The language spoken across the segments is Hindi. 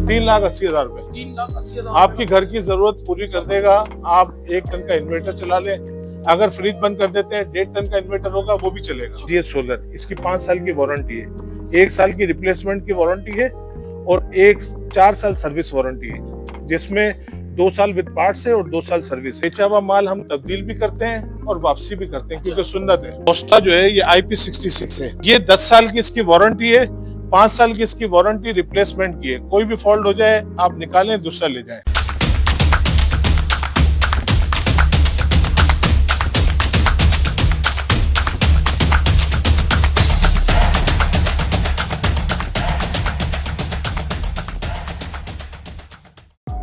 3,80,000 रुपए। 3,80,000 आपकी घर की जरूरत पूरी कर देगा। आप 1 टन का इन्वर्टर चला लें, अगर फ्रिज बंद कर देते हैं 1.5 टन का इन्वर्टर होगा वो भी चलेगा। ये सोलर, इसकी 5 साल की वारंटी है, 1 साल की रिप्लेसमेंट की वारंटी है और 4 साल सर्विस वारंटी है, जिसमें 2 साल विद पार्ट्स है और 2 साल सर्विस है। बेचा हुआ माल हम तब्दील भी करते हैं और वापसी भी करते हैं, क्योंकि सुन्नत है। कोस्टा जो है ये IP66 है, ये 10 साल की इसकी वारंटी है, 5 साल की इसकी वारंटी रिप्लेसमेंट की है। कोई भी फॉल्ट हो जाए आप निकालें, दूसरा ले जाएं।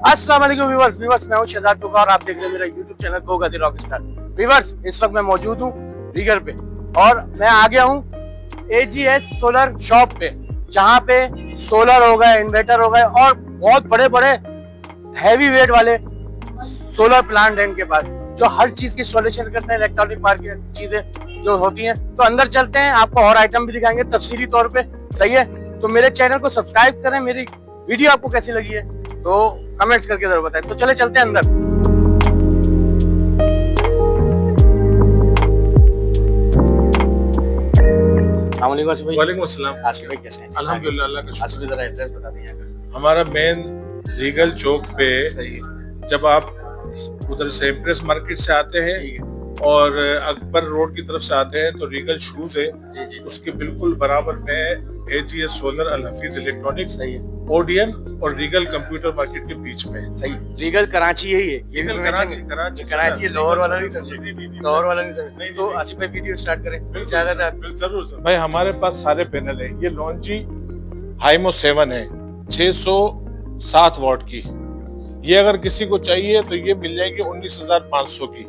अस्सलाम वालेकुम व्यूअर्स, मैं हूं शहजाद टोका और आप देख रहे हैं मेरा YouTube channel Goga the Rockstar. Viewers, इस वक्त मैं मौजूद हूं रीगर पे और मैं आ गया हूं AGS सोलर शॉप पे, जहां पे सोलर हो गए, इन्वर्टर हो गए और बहुत बड़े बड़े हैवी वेट वाले सोलर प्लांट हैं इनके पास, जो हर चीज की सॉल्यूशन करते हैं, इलेक्ट्रॉनिक मार्केट चीजें जो होती हैं। तो अंदर चलते हैं, आपको और आइटम भी दिखाएंगे तफसीली तौर पे। सही है, तो मेरे चैनल को सब्सक्राइब करें। मेरी वीडियो आपको कैसी लगी है तो कमेंट्स करके जरूर बताएं। तो चले चलते हैं अंदर। वालेकुम अस्सलाम। आसिफ भाई कैसे हैं? अल्हम्दुलिल्लाह, अल्लाह का शुक्र। आसिफ भाई जरा एड्रेस बता दें। हमारा मेन रीगल चौक पे, सही है, जब आप उधर से इम्प्रेस मार्केट से आते हैं और अकबर रोड की तरफ से आते हैं तो रीगल शूज है, जी। उसके बिल्कुल बराबर में AGS सोलर, अल हफीज इलेक्ट्रॉनिक्स, सही है, ओडियन और रीगल कंप्यूटर मार्केट के बीच में। सही। रीगल कराची यही है, ये भी कराची लाहौर वाला नहीं समझे, लाहौर वाला नहीं समझे। तो आसिफ भाई वीडियो स्टार्ट करें। जरूर भाई, हमारे पास सारे पैनल है। ये लॉन्जी हाइमो 7 है, 607 वॉट की। ये अगर किसी को चाहिए तो ये मिल जाएगी 19,500 की।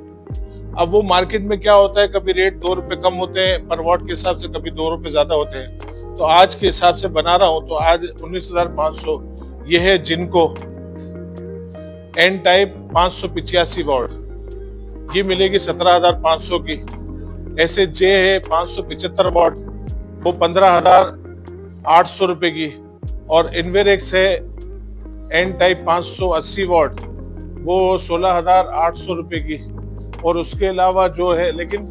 अब वो मार्केट में क्या होता है, कभी रेट 2 रुपए कम होते हैं पर वॉट के हिसाब से, कभी 2 रुपए ज्यादा होते हैं। तो आज के हिसाब से बना रहा हूं तो आज 19,500 ये है। जिनको एन टाइप 585 वॉट, ये मिलेगी 17,500 की। ऐसे जे है 575 वॉट, वो 15,800 रुपए की। और इन्वेरेक्स है एन टाइप 580 वॉट, वो 16,800 रुपए की। और उसके अलावा जो है, लेकिन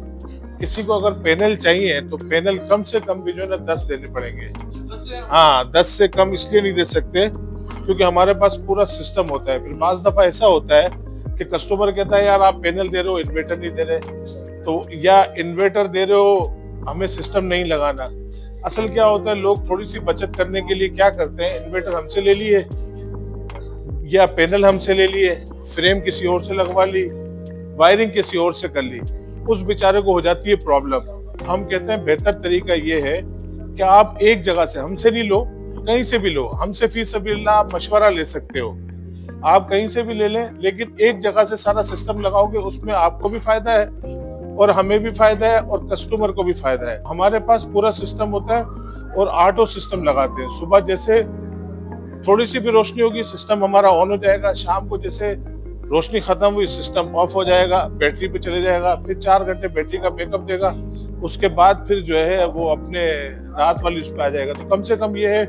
किसी को अगर पैनल चाहिए तो पैनल कम से कम भी जो है ना 10 देने पड़ेंगे। हाँ, 10 से कम इसलिए नहीं दे सकते क्योंकि हमारे पास पूरा सिस्टम होता है। फिर बाज दफा ऐसा होता है कि कस्टमर कहता है यार आप पैनल दे रहे हो, इन्वर्टर नहीं दे रहे, तो या इन्वर्टर दे रहे हो, हमें सिस्टम नहीं लगाना। असल क्या होता है, लोग थोड़ी सी बचत करने के लिए क्या करते हैं, इन्वर्टर हमसे ले लिए या पैनल हमसे ले लिए, फ्रेम किसी और से लगवा ली, वायरिंग किसी और से कर ली, उस बेचारे को हो जाती है प्रॉब्लम। हम कहते हैं बेहतर तरीका ये है कि आप एक जगह से, हमसे नहीं लो, कहीं से भी लो। हमसे फी सबिल्लाह आप मशवरा ले सकते हो, आप कहीं से भी ले लें, लेकिन एक जगह से सारा सिस्टम लगाओगे, उसमें आपको भी फायदा है और हमें भी फायदा है और कस्टमर को भी फायदा है। हमारे पास पूरा सिस्टम होता है और ऑटो सिस्टम लगाते हैं। सुबह जैसे थोड़ी सी भी रोशनी होगी, सिस्टम हमारा ऑन हो जाएगा। शाम को जैसे रोशनी खत्म हुई, सिस्टम ऑफ हो जाएगा, बैटरी पे चले जाएगा। फिर 4 घंटे बैटरी का बैकअप देगा, उसके बाद फिर जो है वो अपने रात वाली उस पर आ जाएगा। तो कम से कम ये है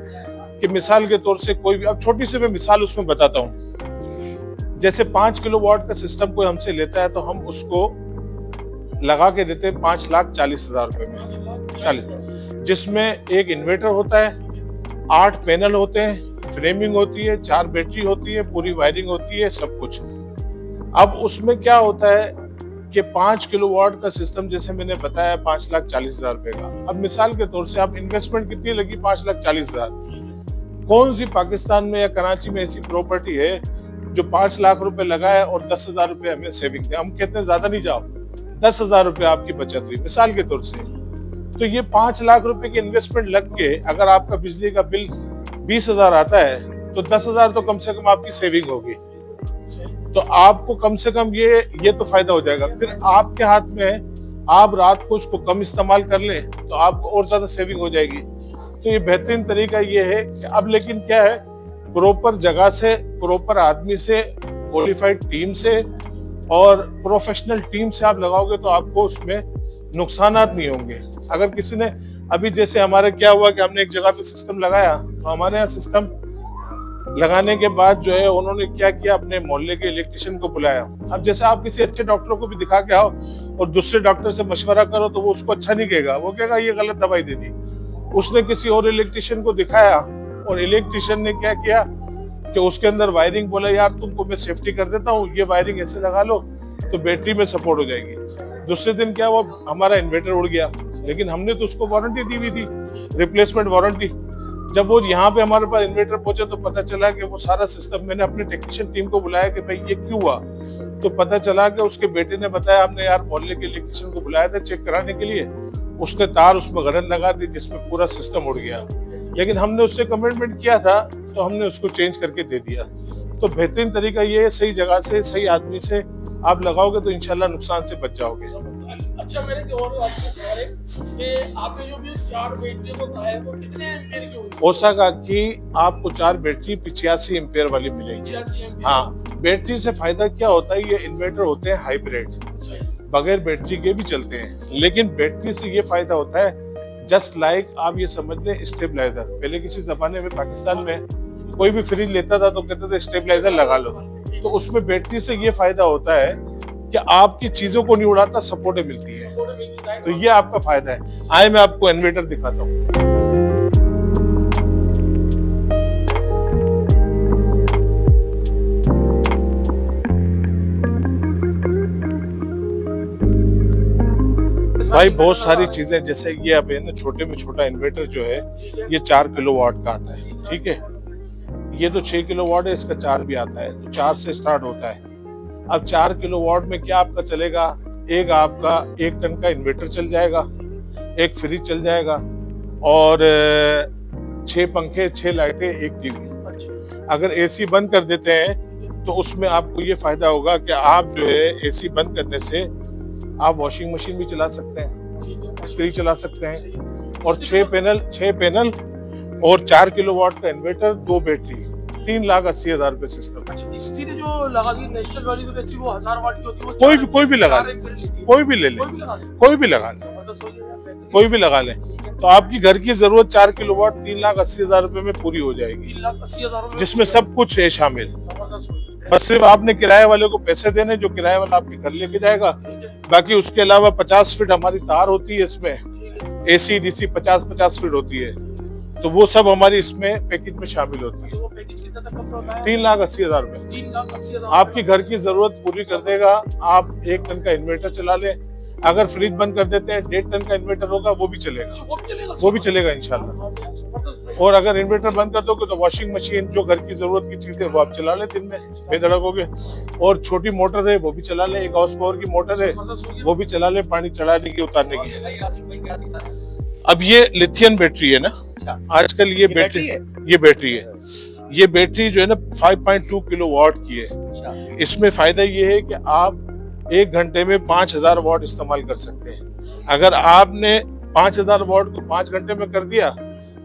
कि मिसाल के तौर से कोई भी, अब छोटी सी मैं मिसाल उसमें बताता हूँ। जैसे 5 किलोवाट का सिस्टम कोई हमसे लेता है तो हम उसको लगा के देते हैं 5,40,000 रुपए में, 40, जिसमें एक इन्वर्टर होता है, 8 पैनल होते हैं, फ्रेमिंग होती है, 4 बैटरी होती है, पूरी वायरिंग होती है, सब कुछ। अब उसमें क्या होता है कि 5 किलोवाट का सिस्टम, जैसे मैंने बताया, 5,40,000 रुपए का। अब मिसाल के तौर से आप इन्वेस्टमेंट कितनी लगी, 5,40,000। कौन सी पाकिस्तान में या कराची में ऐसी प्रॉपर्टी है जो 5 लाख रुपए लगाए और 10,000 रुपए हमें सेविंग दे? हम कहते हैं ज्यादा नहीं जाओ, 10,000 रुपए आपकी बचत हुई मिसाल के तौर से। तो ये 5 लाख रुपए की इन्वेस्टमेंट लग के अगर आपका बिजली का बिल 20,000 आता है तो 10,000 तो कम से कम आपकी सेविंग होगी। तो आपको कम से कम ये तो फायदा हो जाएगा। फिर आपके हाथ में, आप रात को उसको कम इस्तेमाल कर लें तो आपको और ज्यादा सेविंग हो जाएगी। तो ये बेहतरीन तरीका ये है कि अब लेकिन क्या है, प्रॉपर जगह से, प्रॉपर आदमी से, क्वालिफाइड टीम से और प्रोफेशनल टीम से आप लगाओगे तो आपको उसमें नुकसानात नहीं होंगे। अगर किसी ने, अभी जैसे हमारे क्या हुआ कि हमने एक जगह पे सिस्टम लगाया तो हमारे यहाँ सिस्टम लगाने के बाद जो है उन्होंने क्या किया, अपने मोहल्ले के इलेक्ट्रिशियन को बुलाया। अब जैसे आप किसी अच्छे डॉक्टर को भी दिखा के आओ और दूसरे डॉक्टर से मशवरा करो तो वो उसको अच्छा नहीं कहेगा, वो कहेगा ये गलत दवाई दे दी। उसने किसी और इलेक्ट्रिशियन को दिखाया और इलेक्ट्रिशियन ने क्या किया कि उसके अंदर वायरिंग, बोला यार तुमको मैं सेफ्टी कर देता हूँ, ये वायरिंग ऐसे लगा लो तो बैटरी में सपोर्ट हो जाएगी। दूसरे दिन क्या हुआ, हमारा इन्वर्टर उड़ गया, लेकिन हमने तो उसको वारंटी दी हुई थी, रिप्लेसमेंट वारंटी। जब वो यहाँ पे हमारे पास इन्वर्टर पहुंचा तो पता चला कि वो सारा सिस्टम, मैंने अपने टेक्नीशियन टीम को बुलाया कि भाई ये क्यों हुआ, तो पता चला कि उसके बेटे ने बताया हमने यार मोहल्ले के इलेक्ट्रिशियन को बुलाया था चेक कराने के लिए, उसने तार उसमें गलत लगा दी जिसमें पूरा सिस्टम उड़ गया। लेकिन हमने उससे कमिटमेंट किया था तो हमने उसको चेंज करके दे दिया। तो बेहतरीन तरीका ये है, सही जगह से सही आदमी से आप लगाओगे तो इंशाल्लाह नुकसान से बच जाओगे। अच्छा, मेरे और आपको सवाल है कि आपने जो भी 4 बैटरी बताया वो कितने एम्पीयर की होगी? ओसाका की आपको 4 बैटरी 85 एम्पीयर वाली मिलेगी। 85 एम्पीयर। हाँ, बैटरी से फायदा क्या होता है, ये इन्वर्टर होते हैं हाइब्रिड, बगैर बैटरी के भी चलते हैं, लेकिन बैटरी से ये फायदा होता है जस्ट लाइक आप ये समझ लें स्टेबलाइजर। पहले किसी जमाने में पाकिस्तान में कोई भी फ्रिज लेता था तो कहते थे स्टेबलाइजर लगा लो, तो उसमें बैटरी से ये फायदा होता है कि आपकी चीजों को नहीं उड़ाता, सपोर्टें मिलती है, तो ये आपका फायदा है। आए मैं आपको इन्वर्टर दिखाता हूँ। भाई बहुत सारी चीजें, जैसे ये अब है ना छोटे में छोटा इन्वर्टर जो है ये 4 किलोवाट का आता है, ठीक है। ये तो 6 किलोवाट है, इसका 4 भी आता है, तो 4 से स्टार्ट होता है। अब 4 किलोवाट में क्या आपका चलेगा, एक आपका 1 टन का इन्वर्टर चल जाएगा, एक फ्रिज चल जाएगा और 6 पंखे, 6 लाइटें, 1 टीवी। अगर एसी बंद कर देते हैं तो उसमें आपको ये फायदा होगा कि आप जो है एसी बंद करने से आप वॉशिंग मशीन भी चला सकते हैं, इस्त्री चला सकते हैं। और 6 पैनल और 4 किलोवाट का इन्वर्टर, 2 बैटरी, 3,80,000 रुपए सिस्टम। इस्त्री जो लगा दी नेशनल वाली तो वैसे वो 1000 वाट की होती है, कोई भी लगा ले, कोई भी ले ले, कोई भी लगा ले, कोई भी लगा ले, तो आपकी घर की जरूरत 4 किलोवाट 3,80,000 रुपए में पूरी हो जाएगी, 3,80,000 जिसमें सब कुछ है शामिल। बस सिर्फ आपने किराए वाले को पैसे देने, जो किराए वाला आपके घर लेके जाएगा। बाकी उसके अलावा 50 फीट हमारी तार होती है इसमें, एसी डीसी 50 फीट होती है, तो वो सब हमारी इसमें पैकेज में शामिल होती है। 3,80,000 रुपए आपकी घर की जरूरत पूरी कर देगा। आप 1 टन का इन्वर्टर चला लें, अगर फ्रिज बंद कर देते हैं 1.5 टन का इन्वर्टर होगा, वो भी चलेगा इंशाल्लाह। और अगर इन्वर्टर बंद कर दोगे तो वॉशिंग मशीन, जो घर की जरूरत की चीजें वो आप चला लें दिन में बेधड़क होगे। और छोटी मोटर है वो भी चला लें, 1 हाउस पावर की मोटर है वो भी चला लें, पानी चढ़ाने की उतारने की। अब ये लिथियम बैटरी है ना, आजकल ये बैटरी है, ये बैटरी जो है ना 5.2 किलोवाट की है। इसमें फायदा ये है कि आप 1 घंटे में 5,000 वाट इस्तेमाल कर सकते हैं। अगर आपने 5,000 वाट को 5 घंटे में कर दिया,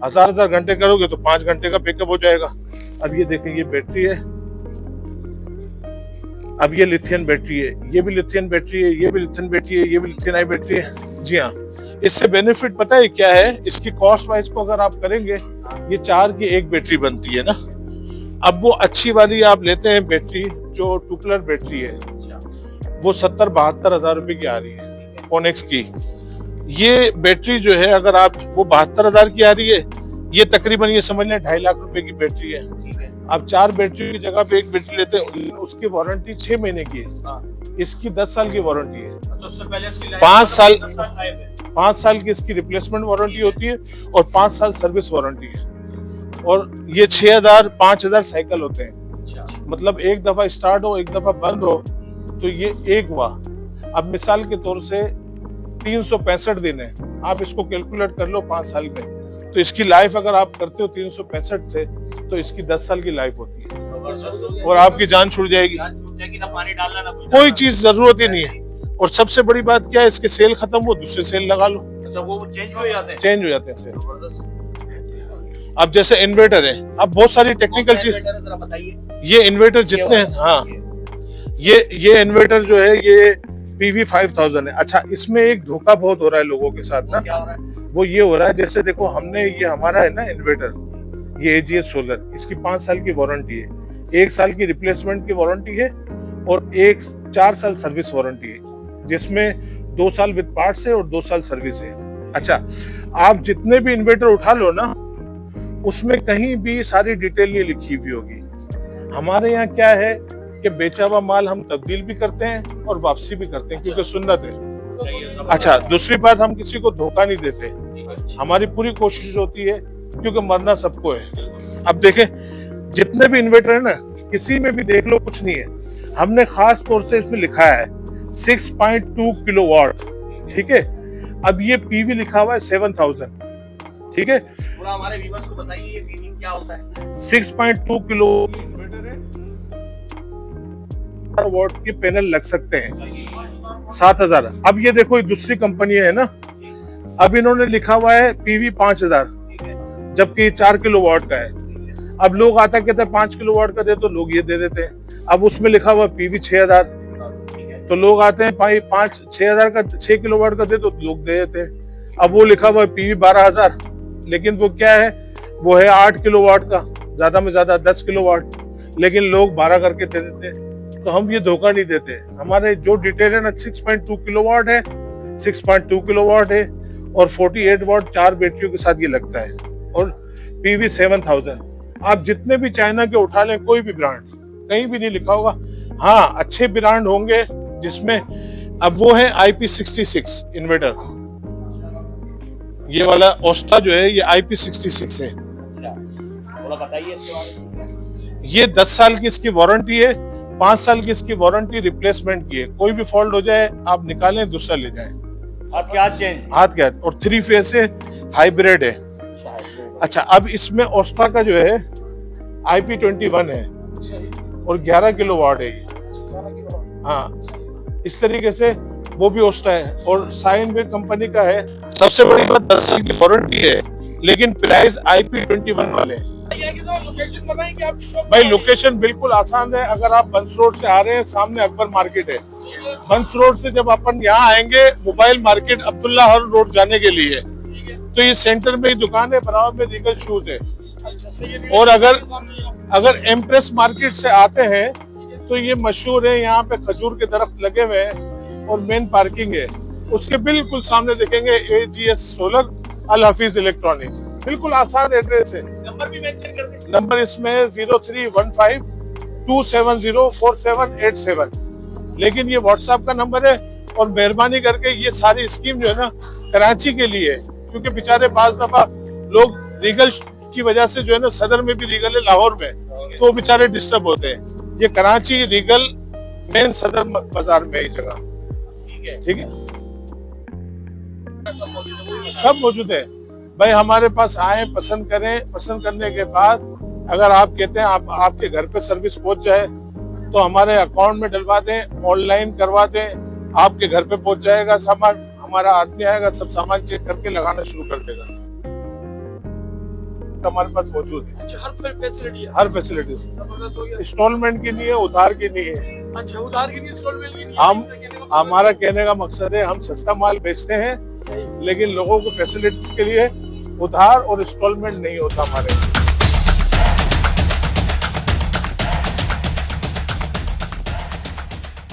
1,000 घंटे करोगे तो 5 घंटे का पिकअप हो जाएगा। अब ये देखें, ये बैटरी है, अब ये लिथियम बैटरी है, ये भी लिथियम बैटरी है, ये भी लिथियम बैटरी है, ये भी लिथियम आयन बैटरी है। जी हाँ, इससे बेनिफिट पता है क्या है, इसकी कॉस्ट वाइज को अगर आप करेंगे, ये 4 की 1 बैटरी बनती है ना। अब वो अच्छी वाली आप लेते हैं बैटरी, जो टुकलर बैटरी है, वो 70-72 हजार रुपए की आ रही है कोनेक्स की। ये बैटरी जो है, अगर आप वो 72 हजार की आ रही है, ये तकरीबन ये समझ लें 2.5 लाख रुपए की बैटरी है। आप 4 बैटरी की जगह पे 1 बैटरी लेते हैं, उसकी वारंटी 6 महीने की है, इसकी 10 साल की वारंटी है। 5 साल की इसकी रिप्लेसमेंट वारंटी होती है और 5 साल सर्विस वारंटी है। और ये 6,000 5,000 साइकिल होते हैं, मतलब एक दफा स्टार्ट हो, एक दफा बंद हो, तो ये एक हुआ। अब मिसाल के तौर से 365 दिन है, आप इसको कैलकुलेट कर लो 5 साल में, तो इसकी लाइफ अगर आप करते हो 365 से, तो इसकी 10 साल की लाइफ होती है और आपकी जान छूट जाएगी, ना पानी डालना ना कुछ, कोई चीज जरूरत ही नहीं है। और सबसे बड़ी बात क्या है, इसके सेल खत्म हो, दूसरे सेल लगा लो, अच्छा वो चेंज हो जाते हैं, सेल। अब जैसे इन्वर्टर है, अब बहुत सारी टेक्निकल चीज, ये इन्वर्टर जितने हैं, हाँ, ये इन्वर्टर जो है ये PV5000 है। अच्छा, इसमें एक धोखा बहुत हो रहा है लोगों के साथ ना, वो ये हो रहा है, जैसे देखो हमने ये हमारा है ना इन्वर्टर, ये AGS सोलर, इसकी 5 साल की वारंटी है, 1 साल की रिप्लेसमेंट की वारंटी है और 4 साल सर्विस वारंटी है, जिसमें 2 साल विद पार्ट्स है और 2 साल सर्विस है। अच्छा, आप जितने भी इन्वर्टर उठा लो ना, उसमें कहीं भी सारी डिटेल नहीं लिखी हुई होगी। हमारे यहाँ क्या है कि बेचा हुआ माल हम तब्दील भी करते हैं और वापसी भी करते हैं, क्योंकि सुन्नत है। अच्छा, दूसरी बात, हम किसी को धोखा नहीं देते, हमारी पूरी कोशिश होती है, क्योंकि मरना सबको है। अब देखें, जितने भी इन्वर्टर है ना, किसी में भी देख लो कुछ नहीं है, हमने खास तौर से इसमें लिखा है 6.2 किलोवाट, ठीक है। अब ये पीवी लिखा हुआ है 7000, ठीक है। थोड़ा हमारे व्यूअर्स को बताइए ये पीवी क्या होता है। 6.2 किलो इन्वर्टर है, वॉट के पैनल लग सकते हैं, 7000। अब ये देखो, दूसरी कंपनी है ना, अब इन्होंने लिखा हुआ है पीवी 5000, जबकि 4 किलोवाट का है। अब लोग आता कहते हैं 5 किलोवाट का दे, तो लोग ये दे देते हैं। अब उसमें लिखा हुआ पीवी 6000, तो लोग आते हैं भाई 6000 का 6 किलोवाट का दे, तो लोग दे देते हैं। अब वो लिखा हुआ पीवी 12000, लेकिन वो क्या है, वो है 8 किलोवाट का, ज्यादा में ज्यादा 10 किलोवाट, लेकिन लोग 12 करके दे देते हैं। तो हम ये धोखा नहीं देते, हमारे जो डिटेल है ना, 6.2 किलोवाट है, 6.2 किलोवाट है और 48 वाट 4 बैटरियों के साथ ये लगता है, और पीवी 7000। आप जितने भी चाइना के उठा लें, कोई भी ब्रांड, कहीं भी नहीं लिखा होगा। हाँ, अच्छे ब्रांड होंगे जिसमें, अब वो है IP66 इन्वर्टर, ये वाला ओस्टा जो है, ये IP66 है। थोड़ा बताइए इसके बारे में। ये 10 साल की इसकी वारंटी है, 5 साल की इसकी वारंटी रिप्लेसमेंट की है। कोई भी फॉल्ट हो जाए, आप निकालें, दूसरा ले जाएं, हाथ के हाथ चेंज, हाथ के हाथ। और 3 फेज से हाइब्रिड है। अच्छा, अब इसमें ओस्टा का जो है IP21 है और 11 किलोवाट है ये। हाँ, इस तरीके से वो भी ओस्टा है, और साइन वे कंपनी का है। सबसे बड़ी बात, 10 साल की वारंटी है, लेकिन प्राइस IP21 वाले। भाई लोकेशन बिल्कुल आसान है। अगर आप बंस रोड से आ रहे हैं, सामने अकबर मार्केट है। बंस रोड से जब अपन यहाँ आएंगे, मोबाइल मार्केट अब्दुल्ला हर रोड जाने के लिए, तो ये सेंटर में ही दुकान है, बराबर में रीगल शूज है। और अगर एम्प्रेस मार्केट से आते हैं, तो ये मशहूर है, यहाँ पे खजूर के दरख्त लगे हुए हैं और मेन पार्किंग है। उसके बिल्कुल सामने देखेंगे AGS सोलर, अल हफीज इलेक्ट्रॉनिक, बिल्कुल आसान एड्रेस है। नंबर भी मेंशन कर दें। नंबर इसमें 0315-270-4787। लेकिन ये व्हाट्सएप का नंबर है, और मेहरबानी करके ये सारी स्कीम जो है ना, कराची के लिए है, क्योंकि बेचारे 5 दफा लोग रीगल की वजह से जो है ना, सदर में भी रीगल है, लाहौर में, तो बेचारे डिस्टर्ब होते हैं। ये कराची रीगल मेन सदर बाजार में ही जगह, ठीक है, सब मौजूद है। भाई हमारे पास आए, पसंद करें, पसंद करने के बाद अगर आप कहते हैं आपके घर पे सर्विस पहुंच जाए, तो हमारे अकाउंट में डलवा दें, ऑनलाइन करवा दें, आपके घर पे पहुंच जाएगा सामान। हमारा आदमी आएगा, सब सामान चेक करके लगाना शुरू कर देगा। हमारे पास मौजूद है। अच्छा, हर फैसिलिटी है। हर फैसिलिटी इंस्टॉलमेंट की नहीं है, उधार की नहीं है। अच्छा, उधार की नहीं, इंस्टॉलमेंट की नहीं। हमारा कहने का मकसद है, हम सस्ता माल बेचते हैं, लेकिन लोगों को फैसिलिटीज के लिए उधार और इंस्टॉलमेंट नहीं होता हमारे।